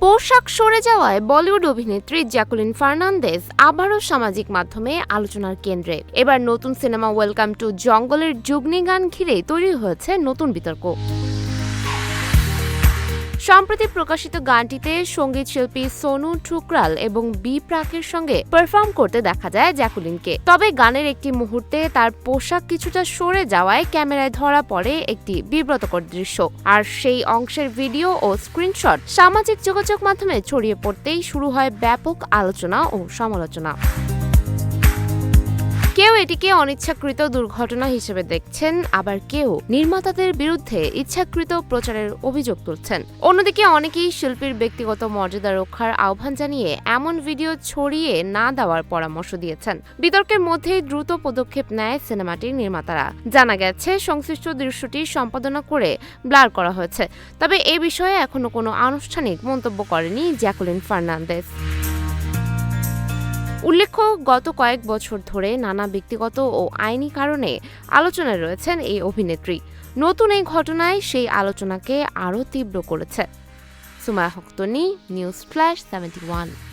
পোশাক সরে যাওয়ায় বলিউড অভিনেত্রী জ্যাকুলিন ফার্নান্দেজ আবারও সামাজিক মাধ্যমে আলোচনার কেন্দ্রে। এবার নতুন সিনেমা ওয়েলকাম টু জঙ্গলের যুগনি গান ঘিরেই তৈরি হয়েছে নতুন বিতর্ক। সম্প্রতি প্রকাশিত গানটিতে সঙ্গীত শিল্পী সোনু ঠুকরাল এবং বি প্রাকের সঙ্গে পারফর্ম করতে দেখা যায় জ্যাকুলিনকে। তবে গানের একটি মুহূর্তে তার পোশাক কিছুটা সরে যাওয়ায় ক্যামেরায় ধরা পড়ে একটি বিব্রতকর দৃশ্য। আর সেই অংশের ভিডিও ও স্ক্রিনশট সামাজিক যোগাযোগ মাধ্যমে ছড়িয়ে পড়তেই শুরু হয় ব্যাপক আলোচনা ও সমালোচনা। কেউ এটিকে অনিচ্ছাকৃত দুর্ঘটনা হিসেবে দেখছেন, আবার কেউ নির্মাতাদের বিরুদ্ধে ইচ্ছাকৃত প্রচারের অভিযোগ তুলছেন। অন্যদিকে অনেকেই শিল্পীর ব্যক্তিগত মর্যাদা রক্ষার আহ্বান জানিয়ে এমন ভিডিও ছড়িয়ে না দেওয়ার পরামর্শ দিয়েছেন। বিতর্কের মধ্যেই দ্রুত পদক্ষেপ নেয় সিনেমাটির নির্মাতারা। জানা গেছে, সংশ্লিষ্ট দৃশ্যটি সম্পাদনা করে ব্লার করা হয়েছে। তবে এ বিষয়ে এখনো কোনো আনুষ্ঠানিক মন্তব্য করেনি জ্যাকুলিন ফার্নান্দেজ। উল্লেখ্য, গত কয়েক বছর ধরে নানা ব্যক্তিগত ও আইনি কারণে আলোচনায় রয়েছেন এই অভিনেত্রী। নতুন এই ঘটনায় সেই আলোচনাকে আরও তীব্র করেছে। সুমায়া হক তনি, নিউজ ফ্ল্যাশ 71।